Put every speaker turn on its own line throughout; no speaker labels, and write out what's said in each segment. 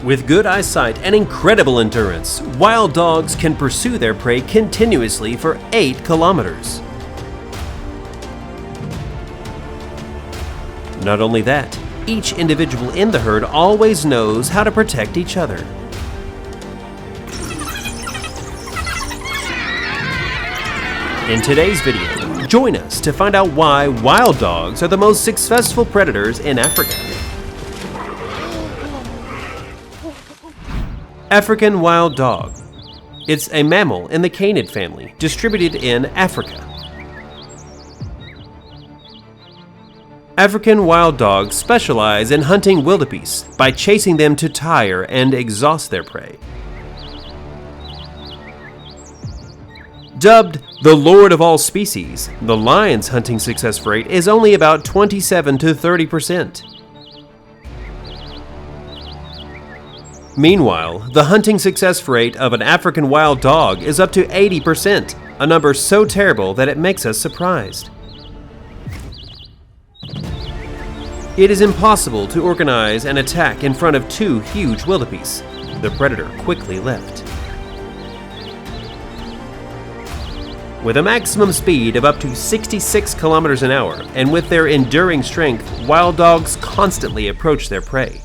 With good eyesight and incredible endurance, wild dogs can pursue their prey continuously for 8 kilometers. Not only that, each individual in the herd always knows how to protect each other. In today's video, join us to find out why wild dogs are the most successful predators in Africa. African wild dog. It's a mammal in the canid family, distributed in Africa. African wild dogs specialize in hunting wildebeests by chasing them to tire and exhaust their prey. Dubbed the Lord of all species, the lion's hunting success rate is only about 27 to 30%. Meanwhile, the hunting success rate of an African wild dog is up to 80%, a number so terrible that it makes us surprised. It is impossible to organize an attack in front of 2 huge wildebeests. The predator quickly left. With a maximum speed of up to 66 kilometers an hour, and with their enduring strength, wild dogs constantly approach their prey.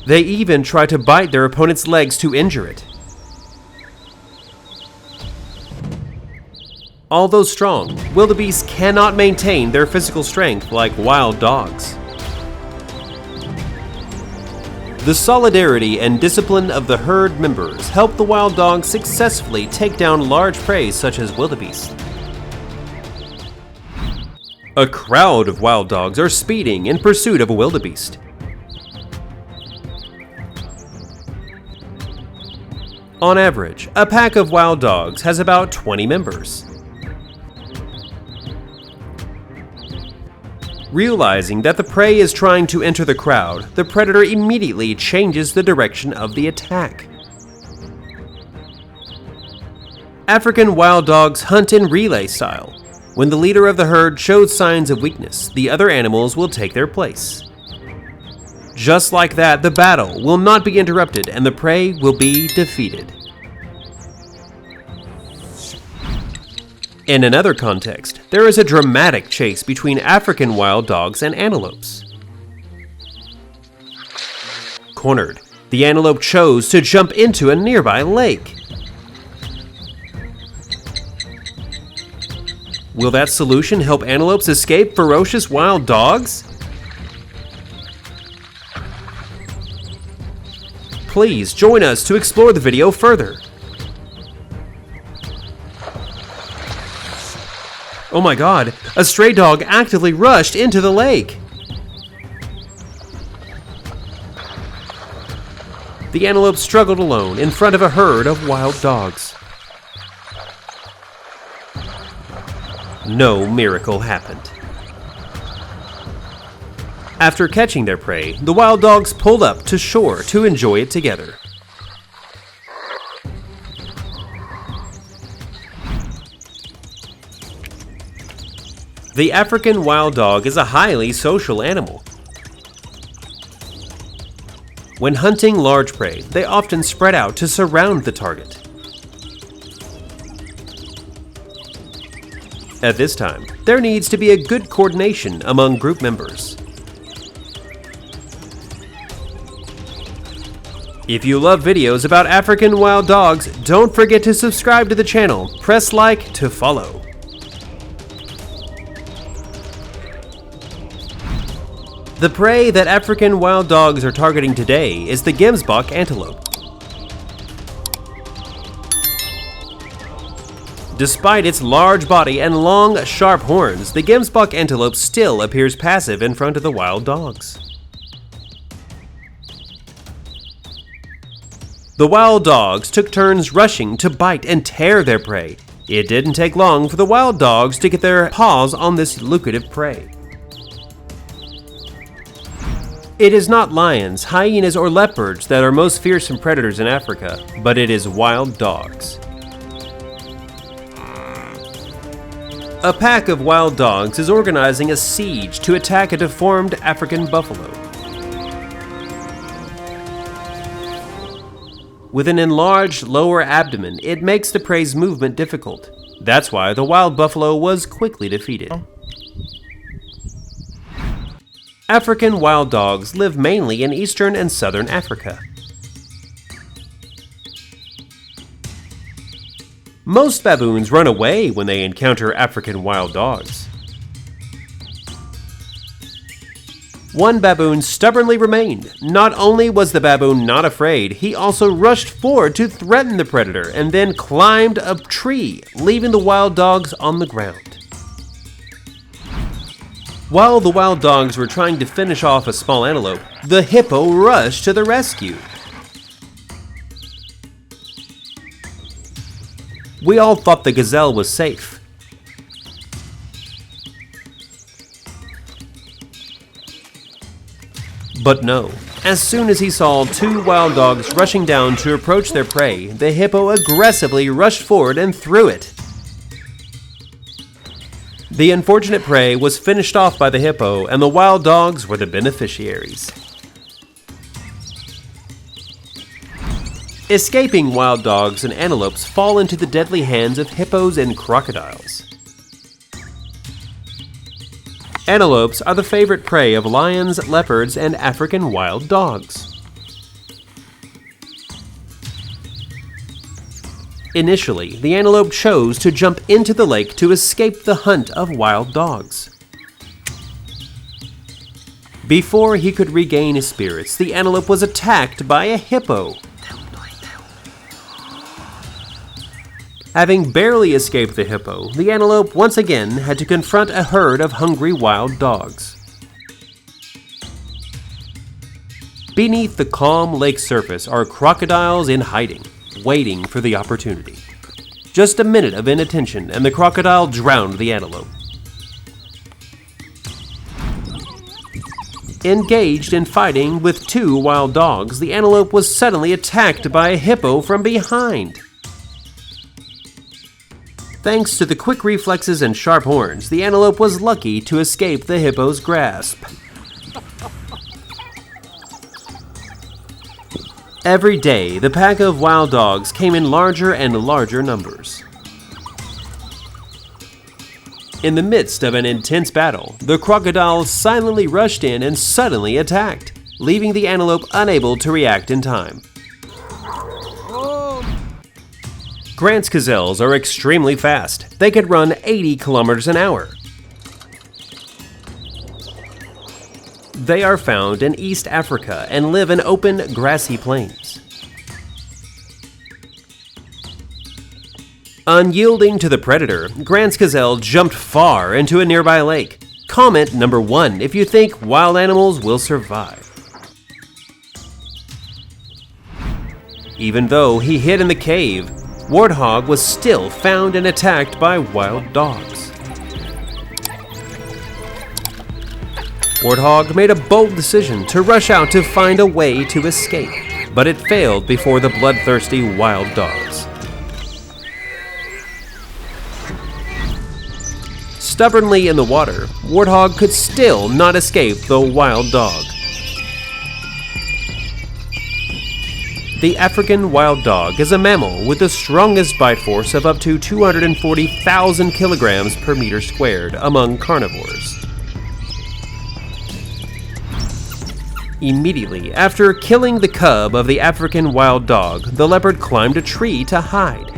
They even try to bite their opponent's legs to injure it. Although strong, wildebeests cannot maintain their physical strength like wild dogs. The solidarity and discipline of the herd members help the wild dogs successfully take down large prey such as wildebeests. A crowd of wild dogs are speeding in pursuit of a wildebeest. On average, a pack of wild dogs has about 20 members. Realizing that the prey is trying to enter the crowd, the predator immediately changes the direction of the attack. African wild dogs hunt in relay style. When the leader of the herd shows signs of weakness, the other animals will take their place. Just like that, the battle will not be interrupted and the prey will be defeated. In another context, there is a dramatic chase between African wild dogs and antelopes. Cornered, the antelope chose to jump into a nearby lake. Will that solution help antelopes escape ferocious wild dogs? Please join us to explore the video further. Oh my god, a stray dog actively rushed into the lake. The antelope struggled alone in front of a herd of wild dogs. No miracle happened. After catching their prey, the wild dogs pulled up to shore to enjoy it together. The African wild dog is a highly social animal. When hunting large prey, they often spread out to surround the target. At this time, there needs to be a good coordination among group members. If you love videos about African wild dogs, don't forget to subscribe to the channel. Press like to follow. The prey that African wild dogs are targeting today is the gemsbok antelope. Despite its large body and long, sharp horns, the gemsbok antelope still appears passive in front of the wild dogs. The wild dogs took turns rushing to bite and tear their prey. It didn't take long for the wild dogs to get their paws on this lucrative prey. It is not lions, hyenas, or leopards that are most fearsome predators in Africa, but it is wild dogs. A pack of wild dogs is organizing a siege to attack a deformed African buffalo. With an enlarged lower abdomen, it makes the prey's movement difficult. That's why the wild buffalo was quickly defeated. African wild dogs live mainly in eastern and southern Africa. Most baboons run away when they encounter African wild dogs. One baboon stubbornly remained. Not only was the baboon not afraid, he also rushed forward to threaten the predator and then climbed a tree, leaving the wild dogs on the ground. While the wild dogs were trying to finish off a small antelope, the hippo rushed to the rescue. We all thought the gazelle was safe. But no. As soon as he saw two wild dogs rushing down to approach their prey, the hippo aggressively rushed forward and threw it. The unfortunate prey was finished off by the hippo, and the wild dogs were the beneficiaries. Escaping wild dogs and antelopes fall into the deadly hands of hippos and crocodiles. Antelopes are the favorite prey of lions, leopards, and African wild dogs. Initially, the antelope chose to jump into the lake to escape the hunt of wild dogs. Before he could regain his spirits, the antelope was attacked by a hippo. Having barely escaped the hippo, the antelope once again had to confront a herd of hungry wild dogs. Beneath the calm lake surface are crocodiles in hiding, waiting for the opportunity. Just a minute of inattention and the crocodile drowned the antelope. Engaged in fighting with two wild dogs, the antelope was suddenly attacked by a hippo from behind. Thanks to the quick reflexes and sharp horns, the antelope was lucky to escape the hippo's grasp. Every day, the pack of wild dogs came in larger and larger numbers. In the midst of an intense battle, the crocodile silently rushed in and suddenly attacked, leaving the antelope unable to react in time. Grant's gazelles are extremely fast. They could run 80 kilometers an hour. They are found in East Africa and live in open, grassy plains. Unyielding to the predator, Grant's gazelle jumped far into a nearby lake. Comment number 1 if you think wild animals will survive. Even though he hid in the cave, Warthog was still found and attacked by wild dogs. Warthog made a bold decision to rush out to find a way to escape, but it failed before the bloodthirsty wild dogs. Stubbornly in the water, Warthog could still not escape the wild dog. The African wild dog is a mammal with the strongest bite force of up to 240,000 kilograms per meter squared among carnivores. Immediately after killing the cub of the African wild dog, the leopard climbed a tree to hide.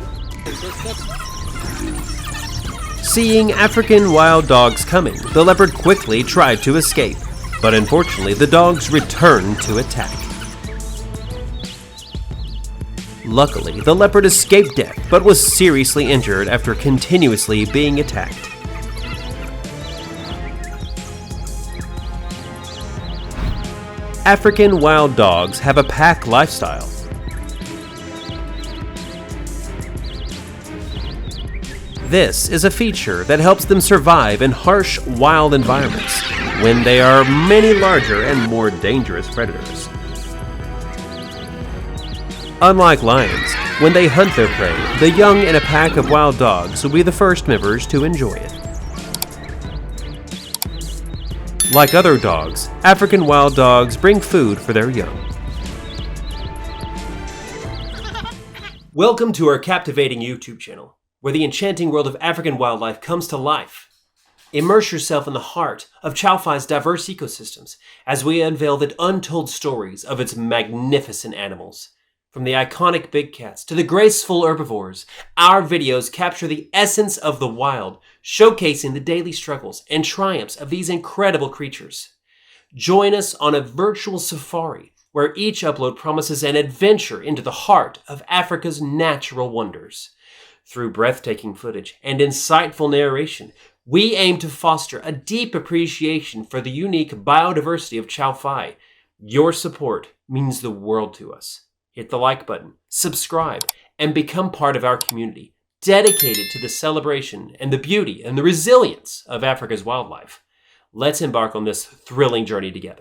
Seeing African wild dogs coming, the leopard quickly tried to escape, but unfortunately the dogs returned to attack. Luckily, the leopard escaped death, but was seriously injured after continuously being attacked. African wild dogs have a pack lifestyle. This is a feature that helps them survive in harsh, wild environments when they are many larger and more dangerous predators. Unlike lions, when they hunt their prey, the young in a pack of wild dogs will be the first members to enjoy it. Like other dogs, African wild dogs bring food for their young. Welcome to our captivating YouTube channel, where the enchanting world of African wildlife comes to life. Immerse yourself in the heart of Chow Phai's diverse ecosystems as we unveil the untold stories of its magnificent animals. From the iconic big cats to the graceful herbivores, our videos capture the essence of the wild, showcasing the daily struggles and triumphs of these incredible creatures. Join us on a virtual safari where each upload promises an adventure into the heart of Africa's natural wonders. Through breathtaking footage and insightful narration, we aim to foster a deep appreciation for the unique biodiversity of Chow Phai. Your support means the world to us. Hit the like button, subscribe, and become part of our community, dedicated to the celebration and the beauty and the resilience of Africa's wildlife. Let's embark on this thrilling journey together.